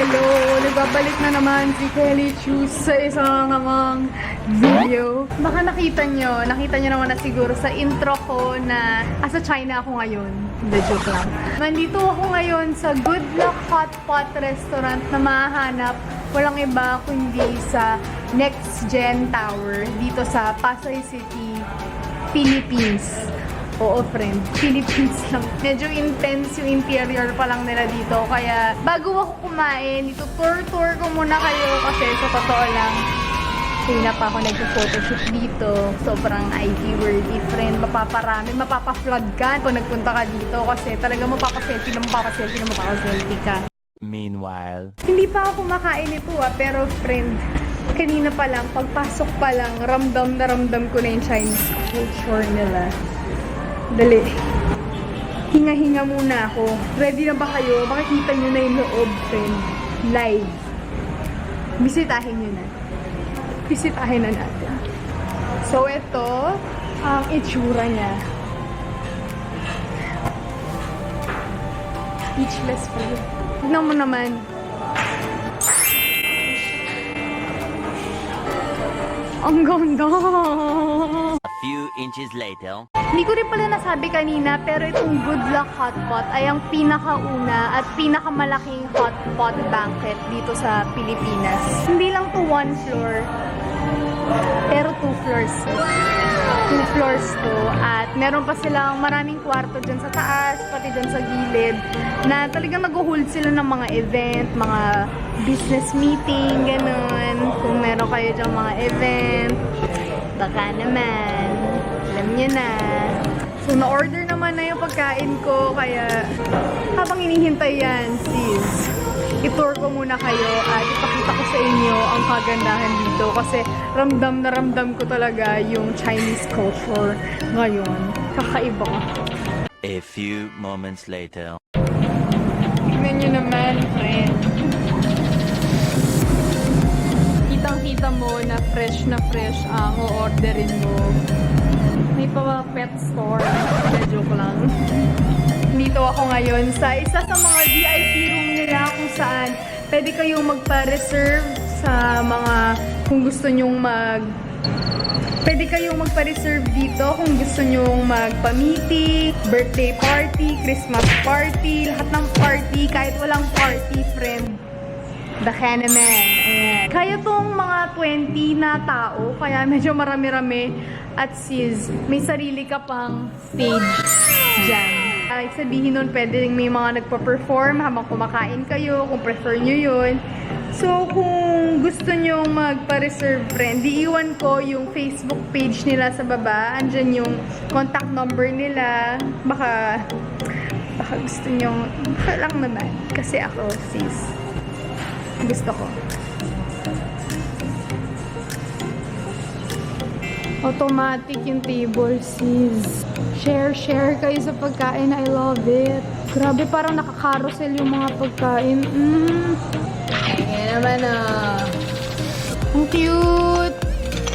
Hello! Nagbabalik na naman si Kelly Cruz sa isang namang video. Baka nakita nyo naman na siguro sa intro ko na asa China ako ngayon. Hindi, joke lang. Nandito ako ngayon sa Good Luck Hotpot restaurant na mahanap walang iba kundi sa NexGen Tower dito sa Pasay City, Philippines. Oo, friend. Philippines lang. Medyo intense yung interior pa lang nila dito. Kaya, bago ako kumain, ito-tour ko muna kayo kasi sa totoo lang, kaya pa ako nag-photoshoot dito. Sobrang IT-worthy, friend. Mapapa-flood ka pag nagpunta ka dito kasi talaga mapapaselfie ka. Meanwhile, Hindi pa ako kumakain ito pero friend, kanina pa lang, pagpasok pa lang, ramdam na ramdam ko na yung Chinese culture nila. Dali. Hinga-hinga muna ako. Ready na ba kayo? Makikita nyo na yung loob, friend. Live. Bisitahin nyo na. Bisitahin na natin. So, ito ang itsura niya. Speechless pa yun. Tignan mo naman. Ang ganda! a few inches later. Hindi ko rin pala nasabi kanina, pero itong Good Luck Hotpot ay ang pinakauna at pinakamalaking hotpot banquet dito sa Pilipinas. Hindi lang to one floor, pero 2 floors. 2 floors to. At meron pa silang maraming kwarto dyan sa taas, pati dyan sa gilid, na talagang nag-hold sila ng mga event, mga business meeting, ganun. Kung meron kayo dyan mga event, baka naman, alam nyo na. So, na-order naman na yung pagkain ko, kaya habang hinihintay yan, sis, i-tour ko muna kayo at ipakita ko sa inyo ang kagandahan dito kasi ramdam na ramdam ko talaga yung Chinese culture ngayon. Kakaiba. A few moments later. Tignan nyo naman, friend. Kitang-kita mo na fresh ang o-orderin mo. May pa pet store. Joke lang. Dito ako ngayon sa isa sa mga VIP room nila kung saan pwede kayong magpa-reserve sa mga kung gusto nyong pwede kayong magpa-reserve dito kung gusto nyong magpa-meeting, birthday party, Christmas party, lahat ng party, kahit walang party, friend. Baka naman. Ayan. Kaya tong mga 20 na tao, kaya medyo marami-rami. At sis, may sarili ka pang stage dyan. Ay, sabihin nun, pwedeng may mga nagpa-perform habang kumakain kayo, kung prefer nyo yun. So, kung gusto nyo magpa-reserve, friend, iiwan ko yung Facebook page nila sa baba. Andyan yung contact number nila. Baka gusto nyo, baka lang naman. Kasi ako, sis, gusto ko. Automatic yung table, sis. Share kayo sa pagkain. I love it. Grabe, parang nakakarousel yung mga pagkain. Ayan naman Ang cute.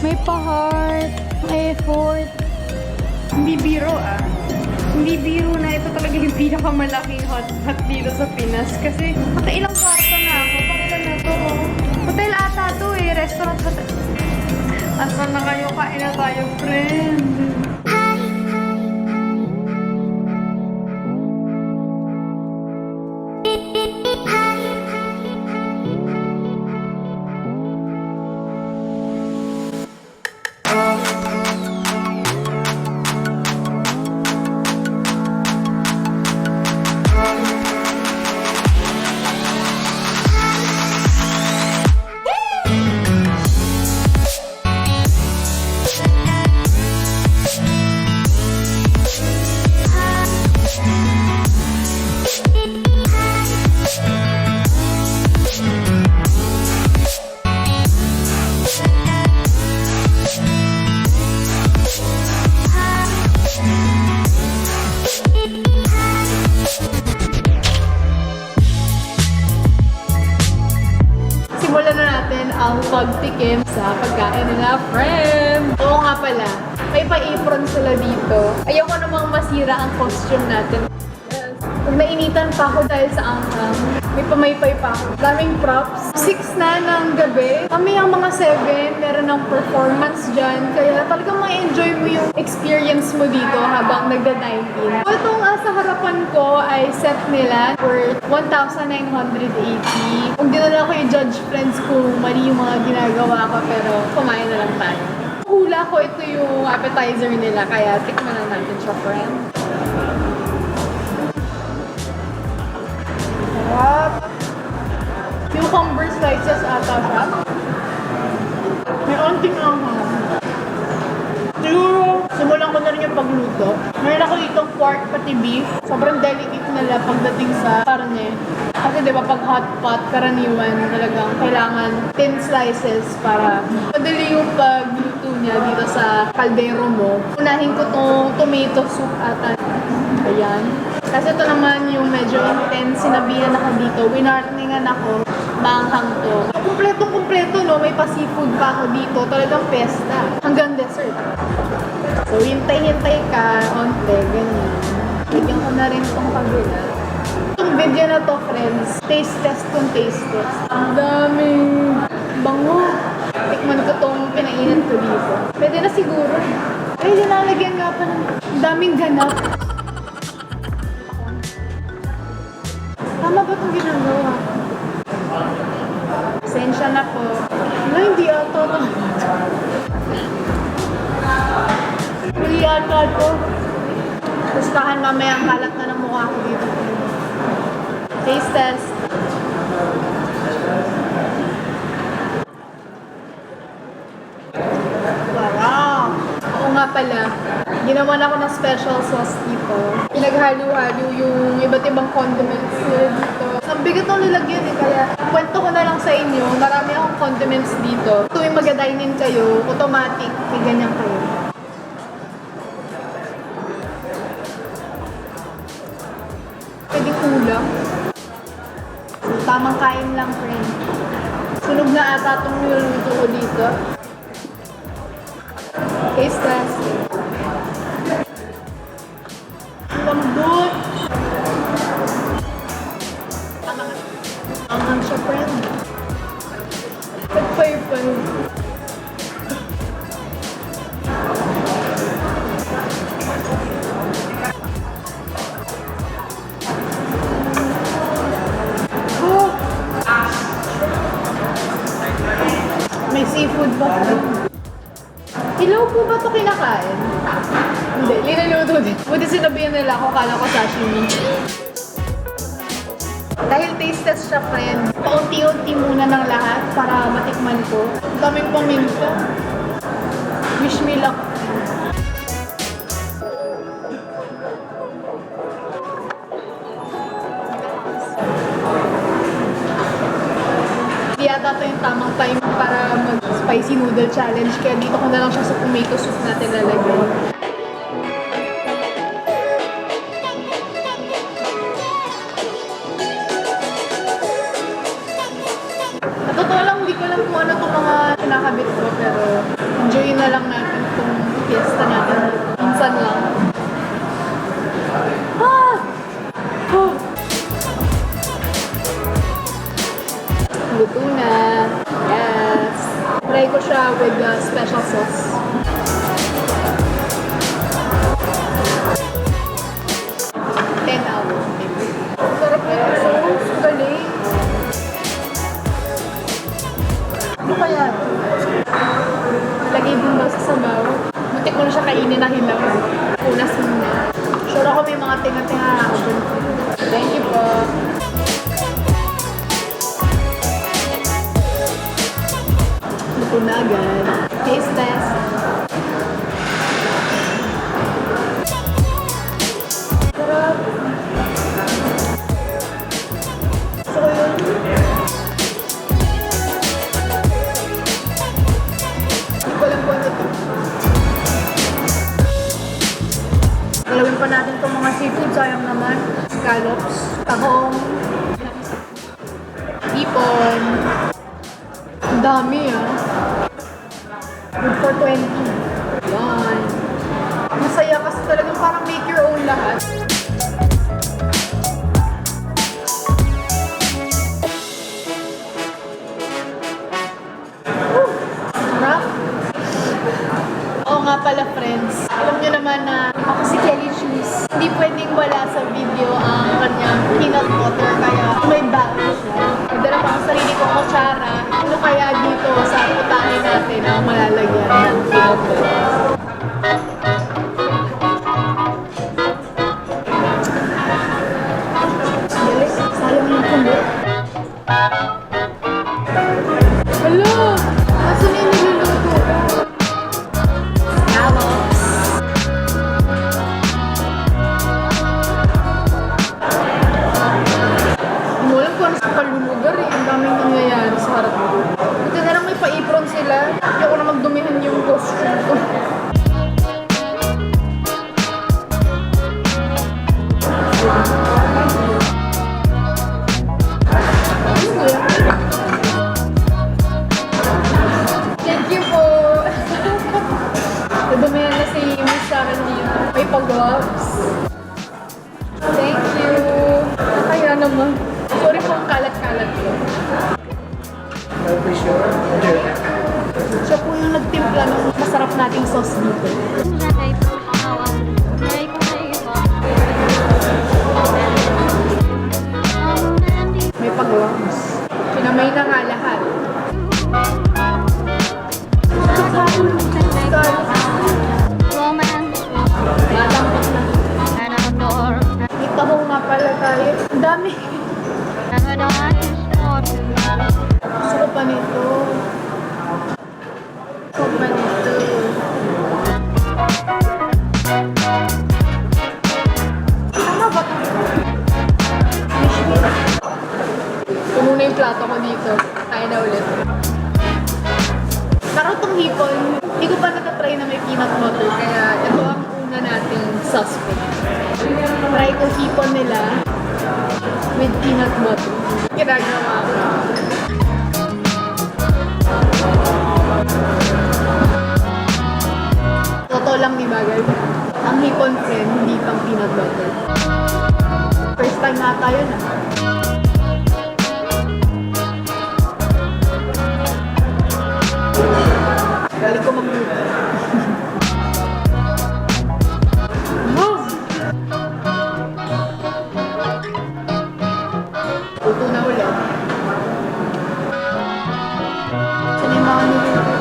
May pa-heart. May effort. Hindi biro Hindi biro na ito talaga yung pinakamalaking hotpot dito sa Pinas. Kasi nakailang kwarto na ako. Pakita na to. Hotel ata to restaurant hotel. Asan na kayo? Kain na tayo, friend. Ang pagtikim sa pagkain nila, friend! Oo nga pala, may pa-apron sila dito. Ayaw ko namang masira ang costume natin. Yes. Pag nainitan pa ako dahil sa anghang, may pamaypay pa ako. Daming props. 6 na ng gabi. Kami ang mga 7, meron ng performance dyan. Kaya talagang ma-enjoy mo yung experience mo dito habang nagda-19. Itong sa harapan ko ay set nila for 1,980. Kung dinala ko yung judge friends ko, mali yung mga ginagawa ko, pero kumain na lang tayo. Hula ko, ito yung appetizer nila, kaya tikman na natin siya, friend. Sarap! Cucumber slices ata siya. May onting anghang. Siguro, simulan ko na rin yung pagluto. Meron ako itong pork pati beef. Sobrang delicate nila pagdating sa karne. Kasi diba pag hotpot, karaniwan talagang kailangan thin slices para madali yung pagluto niya dito sa kaldero mo. Unahin ko itong tomato soup ata. Ayan. Kasi ito naman yung medyo intense. Sinabihan ako dito. Winarningan ako. Manghang to. Kumpleto, no? May pa-seafood pa ako dito. Talagang pesta. Hanggang dessert. So, hintay-hintay ka. Onte, ganyan. Bigyan ko na rin itong kabila. Itong video na to, friends. Taste test kung taste test. Ang daming bango. Tikman ko itong pinainit ko dito. Pwede na siguro. Ay, dinalagyan nga pa ng daming ganap. Tama ba itong ginagawa? Pasensya na po. Ano, hindi ata ito. Hindi ata ito. Gustahan mamaya ang kalat na ng mukha ko dito. Taste test. Wow! Oo nga pala. Ginawan ako ng special sauce dito. Pinaghalo-halo yung iba't ibang condiments nila dito. Ang bigat ng nilagyan eh, kaya kwento ko na lang sa inyo, marami akong condiments dito. Tuwing mag-dine-in kayo, automatic, may ganyan kayo. Pwedeng ulam. Tamang kain lang, friend. Sunog na ata itong niluluto ko dito. Taste test. Lambot! Anghang siya, friend. Nagpaypay. Oh! May seafood ba? Ilaw po ba ito kinakain? Hindi, linuluto din. Buti sinabihan nila ako, kala ko sashimi. Dahil taste test siya, friend, paunti-unti muna ng lahat para matikman ko. Ang daming paminta. Wish me luck. Hindi yata ito yung tamang time para mag-spicy noodle challenge. Kaya dito ko na lang siya sa tomato soup natin lalagay. Totoo lang, hindi ko alam kung ano itong mga kinakabit ko, pero enjoy na lang natin itong fiesta natin. Minsan lang. Ah! Oh! Luto na. Yes! Try ko siya with special sauce. Sarap na yung sauce. Galing. Ano kaya? Lagay din ba sa sabaw? Muntik ko na siya kainin na hilaw. Unas muna. Sure ako may mga tinga-tinga ako. Thank you po. Luto na agad. Taste test. Sarap. Gusto ko yun. Galawin pa natin itong mga seafood. Sayang naman. Scallops, tahong, ipon. Ang dami ah. Good for 20. Yan. Masaya kasi talagang parang make your own lahat. peanut butter, kaya may balance siya. Nagdala pa ang sarili kong kutsara. Ano kaya dito sa putahe natin ang malalagyan ng peanut butter? Galis, sayang yung kumot. Hala! Asan yung niluluto? Scallops. Walang kung ano sa kalulugar eh. Ang daming nangyayari sa harap ko. Buti na lang may pa-apron sila. Hindi ako na magdumihan yung costume ko. Thank you po! Nadumihan na si Miss sa akin dito. May pag-gloves. Thank you! Kaya naman. Sorry po ang kalat-kalat ko. Siya po yung nagtimpla ng masarap nating sauce dito. May pag-gloves. Pinamay na nga lahat. Matampot na. May tahong nga pala tayo. Ang dami. Gusto ko pa nito. Gusto ko pa nito. Ano ba ito? Puno na yung plato ko dito. Tayo na ulit. Pero itong hipon, hindi ko pa natatry na may peanut butter. Kaya ito ang una nating suspect. Try ko hipon nila with peanut butter. Ginagawa ko. Totoo lang ni bagay. Ang hipon friend, hindi pang peanut butter. First time nga tayo na. Galing ko magluto. Luto na ulit. Saan yung mga niluto?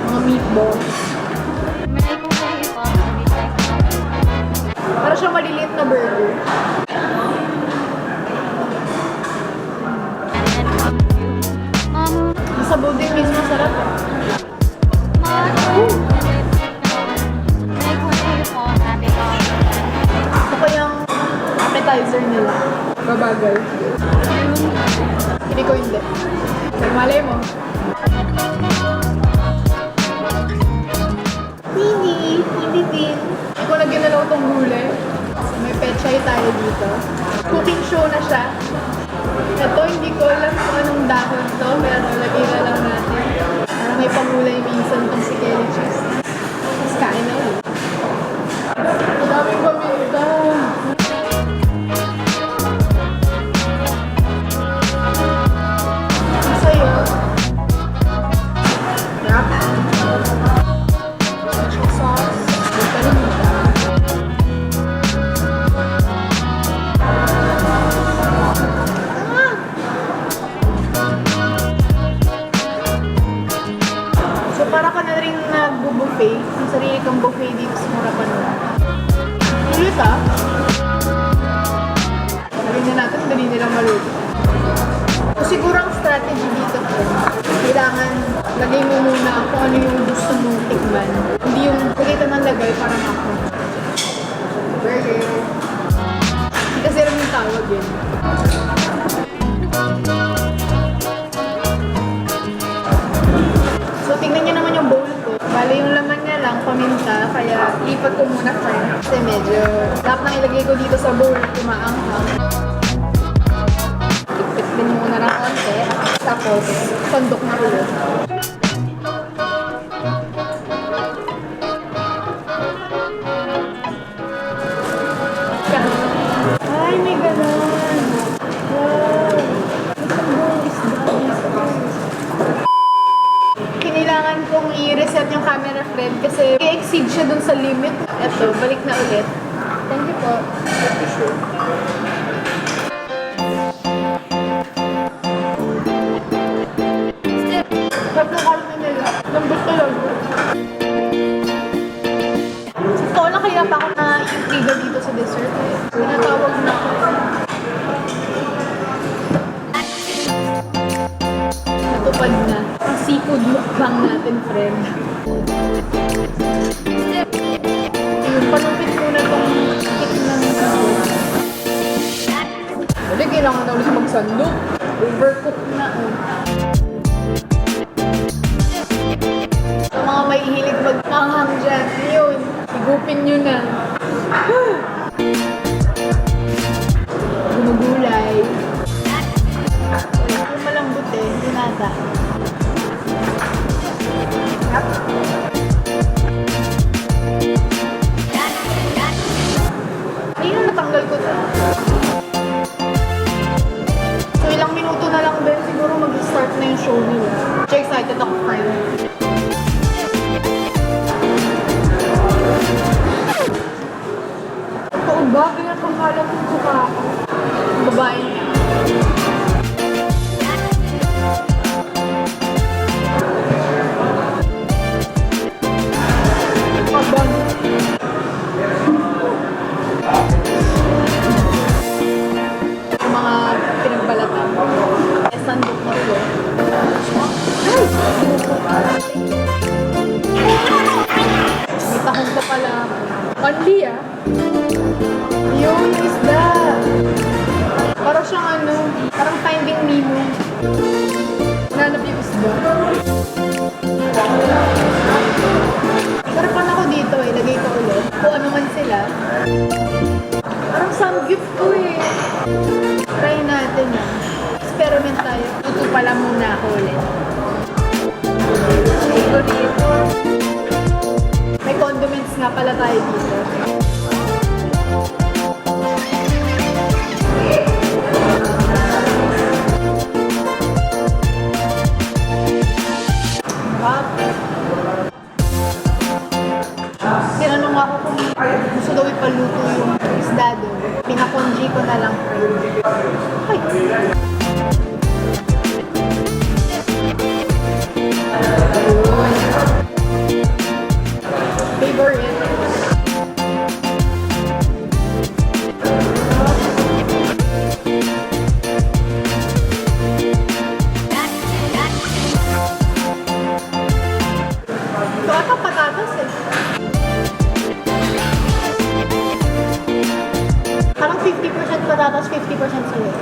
Mga meatballs. Para siyang maliliit na burger. Sabaw din mismo, sarap. Ito pa yung appetizer nila. Babagal. Hindi ko hindi. Malay mo. Hindi din. Hindi ko na ginalaw itong gulay. May pechay tayo dito. Cooking show na siya. Ito, hindi ko alam kung anong dahon to, pero lagyan na lang natin. Parang may pangulay minsan itong si Kelly cheese. Tapos kain na ulit. Ang daming paminta. Ang sayo. Wrap. Special sauce. May paminta. Para ka na rin nag-buffet. Ang sarili kang buffet dito sa Murapan. Ulit ah. Sabihin na natin, dali nilang maluto. So, siguro ang strategy dito po, kailangan lagay mo muna kung ano yung gusto mong tikman. Hindi yung lagay ng lagay para ako. Burger. Hindi kasi rin yung tawag yun. So, tingnan niyo naman yung bowl ko. Bale, yung laman niya lang, paminta. Kaya, lipat ko muna friend. Kasi medyo, lahat na ilagay ko dito sa bowl, kumaanghang. Ipit din muna ng konti. Tapos, sandok na ulit. Ay, may ganun. Wow. Isang buong isda. Kailangan kong i-reset yung camera friend kasi i-exceed siya dun sa limit. Eto, balik na ulit. Thank you po. Thank you, sure. friend. Yung panupit muna tong stick ng Wala, kailangan na ulit magsandok. Overcook na. Sa mga may hilig magtanghang dyan, yun, higupin nyo na. Gumagulay. Yung malambot eh, hindi nata. Ayun, natanggal ko ito. So, ilang minuto na lang din, siguro mag-start na yung show nila. So excited ako, friend. Pauba, pinapanghalang yung buka ako. Babae niya. Pagbago. Yung mga pinagbalatan. Eh, sandok na ito. May tahong pa pala. Only ah. Yun, isda. Parang siyang ano, parang Finding Nemo. Nanap yung isda. Sarapan ako dito eh, lagay ko ulit. Kung ano man sila. Parang samgyup ko eh. Try natin ah. Experiment tayo. Tuto pala muna ako ulit. May condiments nga pala tayo dito. Tinanong ako kung gusto daw ipaluto yung isda doon. Pinakonji ko na lang. Ay! Favorite. Ito ata patatas eh. Parang 50% patatas, 50% sulit.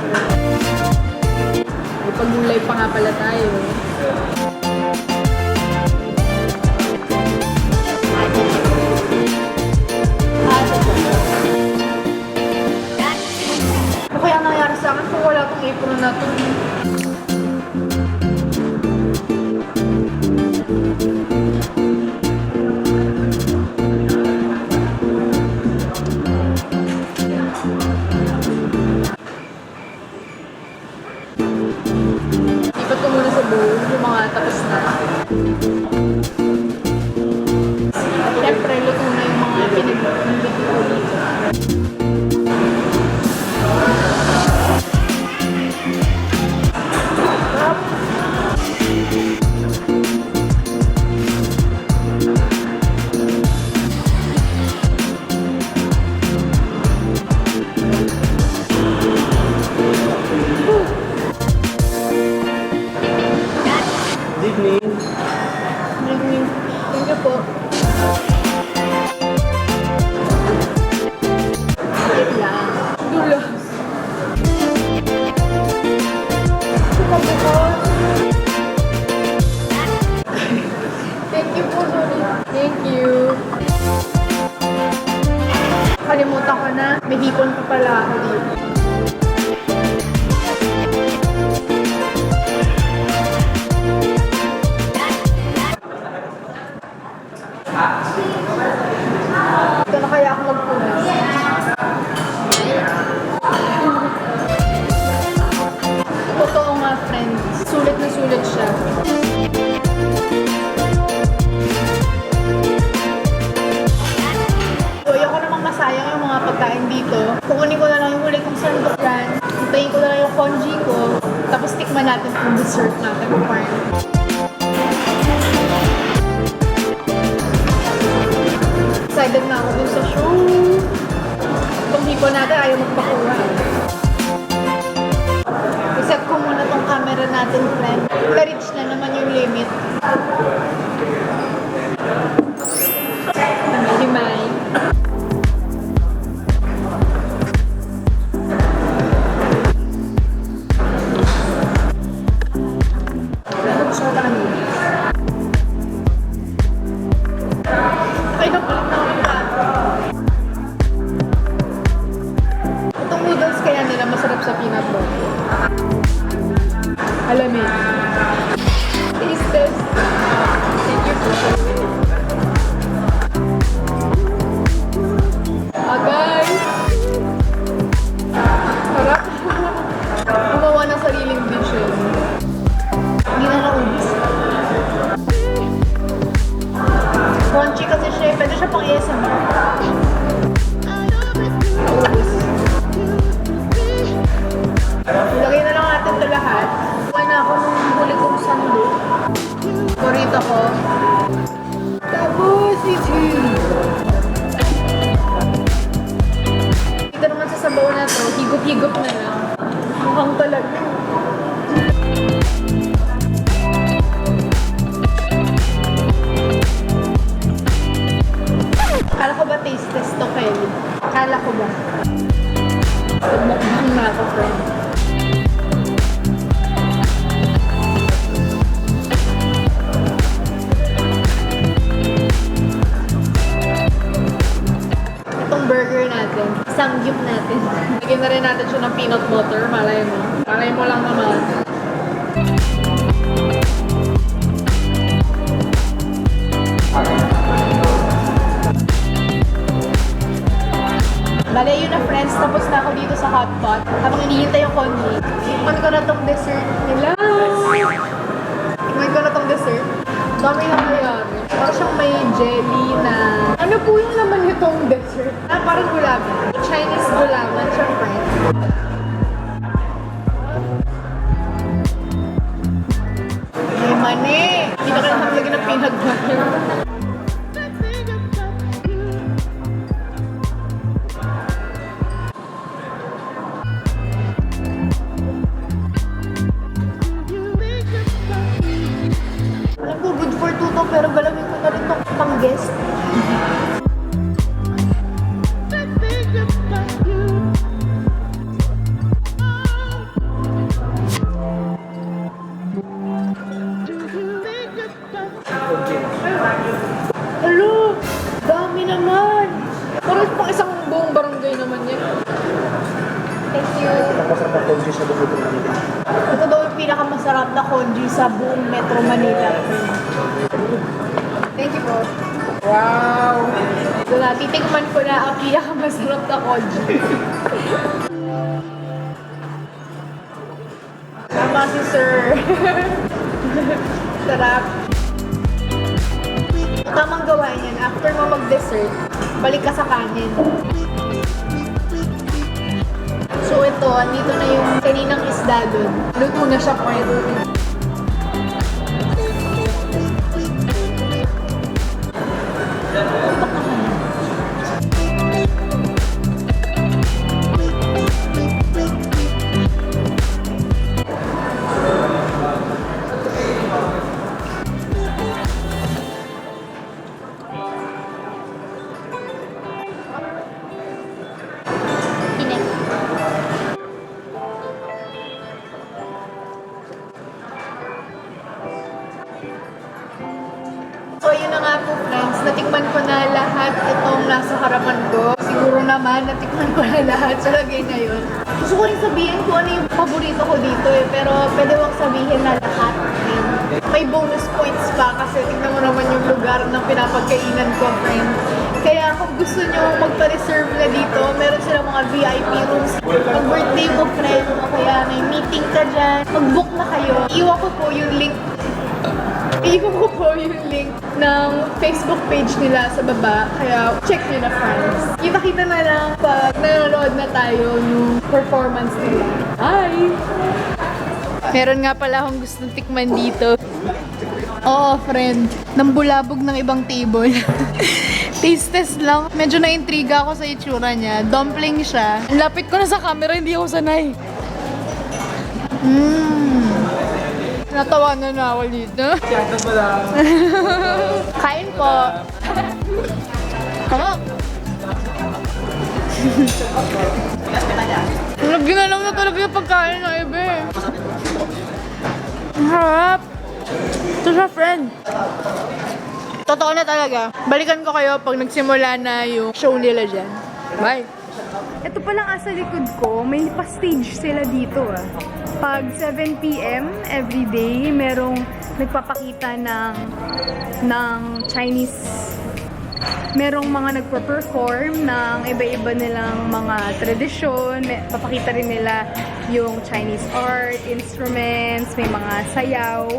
May pagulay pa nga pala tayo. Ano kaya nangyari sa akin kung wala tong apron na to? Ipat ko muna sa bowl yung mga tapos na. Siyempre, luto na yung mga pinag-luto ko dito. Thank you po. Wait lang. Dulas. Bukas. Thank you po, sorry. Thank you. Kalimutan ko na. May hipon pa pala ako dito. Ito na kaya ako magpunas. Totoo nga, friends. Sulit na sulit siya. So, ayoko namang masayang yung mga pagkain dito. Kukunin ko na lang yung huli kong sandok yan. Hintayin ko na lang yung congee ko. Tapos tikman natin yung dessert natin. Excited na ako dun sa show. Itong hipon natin ayaw magpakuha. Iset ko muna tong camera natin, friend. Na-reach na naman yung limit. masarap sa peanut butter. Alamin. Taste test. Thank you po. Guys! Sarap. Gumawa ng sariling dishes. Hindi na naubis. Crunchy kasi siya. Pwede siya pang ASMR. Naubis. Ilagay na lang natin ito lahat. Kuha na ako nung huli kong sando. Burrito ko. Tapos ito. Dito naman sa sabaw na to, higop-higop na lang. Mukhang talaga. Akala ko ba taste test to, Kelly? Akala ko ba? Mukbang na ako, friend. Itong burger natin, samgyup natin. Lagyan na rin natin siya ng peanut butter, malay mo. Malay mo lang naman. Bale, yun na friends, tapos na ako dito sa Hotpot. Habang hinihintay yung konji. Tikman ko na tong dessert nila. Tikman ko na tong dessert. Dami na mayari. Parang siyang may jelly na... Ano po yung naman itong dessert? Parang gulaman. Chinese gulaman siya, friend. May mani! Hindi na ka nakalagyan ng peanut butter. Pero galawin ko na rin itong pang-guest. Hello! Dami naman! Parang pang isang buong barangay naman yan. Thank you. Ito daw yung pinakamasarap na congee sa buong Metro Manila. Thank you po. Wow! So, titikman ko na ang pinakamasarap na congee. Tama si sir. Sarap. Tamang gawain yan. After mo mag-dessert, balik ka sa kanin. So ito, andito na yung kaninang isda dun. Luto na siya, friend. So, yun na nga po, friends. Natikman ko na lahat itong nasa harapan ko. Siguro naman, natikman ko na lahat sa lagay na yun. Gusto ko rin sabihin kung ano yung paborito ko dito eh. Pero pwede wag sabihin na lahat. May bonus points pa kasi tingnan mo naman yung lugar ng pinapagkainan ko, friends. Kaya kung gusto nyo magpa-reserve na dito, meron silang mga VIP rooms. Pag birthday mo, friend, o kaya may meeting ka dyan, mag-book na kayo. Iwan ko po yung link ng Facebook page nila sa baba. Kaya check nyo na, friends. Kita-kita na lang pag nanonood na tayo ng performance nila. Hi! Meron nga pala akong gustong tikman dito. Oo, friend. Nambulabog ng ibang table. Taste test lang. Medyo na-intriga ako sa itsura niya. Dumpling siya. Lapit ko na sa camera, hindi ako sanay. Natawanan na ako dito. Kain po. Come on. Nag-ginalang na talaga yung pagkain na iba eh. Ang harap. Ito siya, friend. Totoo na talaga. Balikan ko kayo pag nagsimula na yung show nila dyan. Bye! Ito palang sa likod ko, may pa-stage sila dito ah. Pag 7 p.m. everyday, merong nagpapakita ng Chinese. Merong mga nagpo-perform ng iba-iba nilang mga tradisyon. Papakita rin nila yung Chinese art, instruments, may mga sayaw.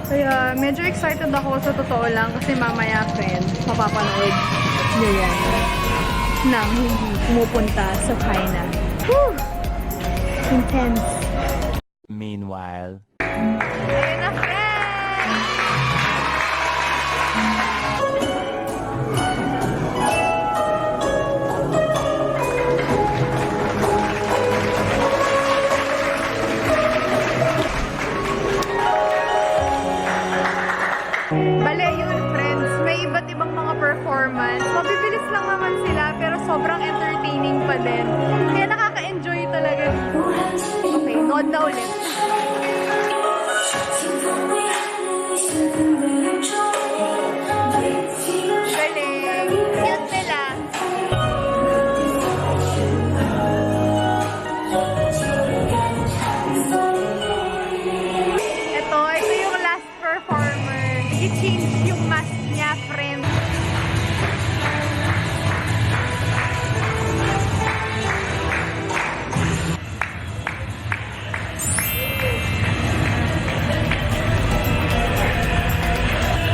Kaya medyo excited ako sa totoo lang kasi mamaya friend, mapapanood nyo yan nang hindi pumupunta sa China. Whew! Intense. Meanwhile. Ayun na friend! Bale yun friends, may iba't ibang mga performance. Mabibilis lang naman sila pero sobrang entertaining pa din. Kaya nakaka-enjoy talaga. Okay, nood na ulit. Galing. Cute nila. Ito yung last performer. I-change yung mask niya, friend.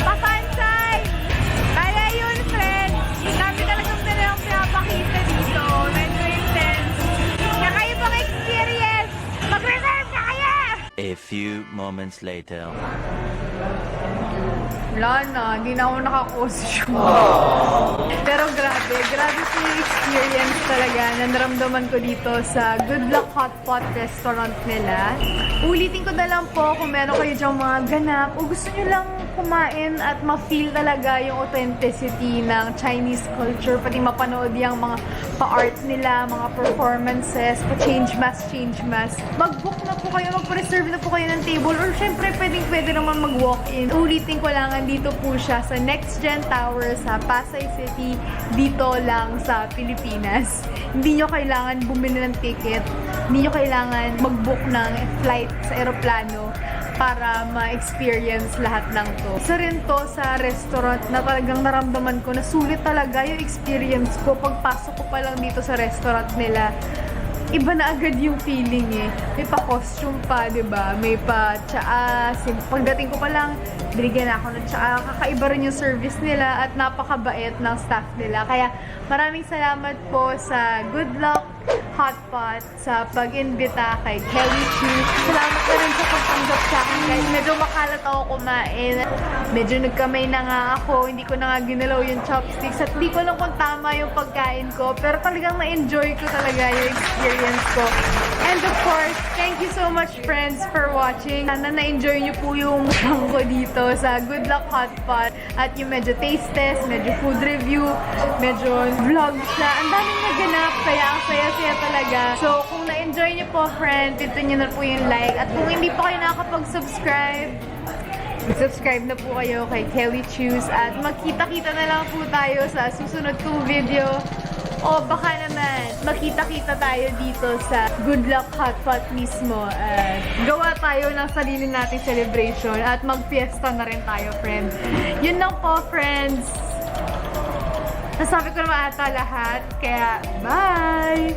Pasay! Kaya yun, friend. Dami talagang nilang pinapakita dito. Medyo intense. Kakaibang experience. Mag-reserve na kaya! A few moments later. Wala na, hindi na ako naka-costume. Pero grabe po yung experience talaga na naramdaman ko dito sa Good Luck Hotpot restaurant nila. Ulitin ko na lang po kung meron kayo dyang mga ganap o gusto nyo lang kumain at ma-feel talaga yung authenticity ng Chinese culture, pati mapanood yung mga pa-art nila, mga performances, pa-change mask. Mag-book na po kayo, mag-reserve na po kayo ng table, or syempre pwede naman mag-walk-in. Ulitin ko lang, andito po siya sa NexGen Tower sa Pasay City, dito lang sa Pilipinas. Hindi nyo kailangan bumili ng ticket, hindi nyo kailangan mag-book ng flight sa aeroplano para ma-experience lahat ng to. Isa rin to sa restaurant na talagang naramdaman ko na sulit talaga yung experience ko pagpasok ko pa lang dito sa restaurant nila. Iba na agad yung feeling eh. May pa-costume pa, diba? May pa-tsaa. Pagdating ko pa lang, binigyan ako ng tsaa. Kakaiba rin yung service nila at napakabait ng staff nila. Kaya maraming salamat po sa Good Luck Hotpot sa pag-imbita kay Kelly Chu. Salamat na rin sa pagtanggap sa akin guys. Medyo makalat ako kumain. Medyo nagkamay na nga ako. Hindi ko na nga ginalaw yung chopsticks. At hindi ko lang kung tama yung pagkain ko. Pero talagang na-enjoy ko talaga yung experience ko. And of course, thank you so much friends for watching. Sana na-enjoy nyo po yung mukbang ko dito sa Good Luck Hotpot. At yung medyo taste test, medyo food review, medyo vlogs na. Ang daming naganap. Kaya ang saya-saya talaga. So, kung na-enjoy nyo po, friend, pindutin nyo na po yung like. At kung hindi pa kayo nakakapag-subscribe, subscribe na po kayo kay Kelly Choose. At magkita-kita na lang po tayo sa susunod kong video. O baka naman, makita-kita tayo dito sa Good Luck Hotpot mismo. Gawa tayo ng sarili nating celebration at mag-fiesta na rin tayo, friend. Yun lang po, friends. Nasabi ko naman ata lahat. Kaya, bye!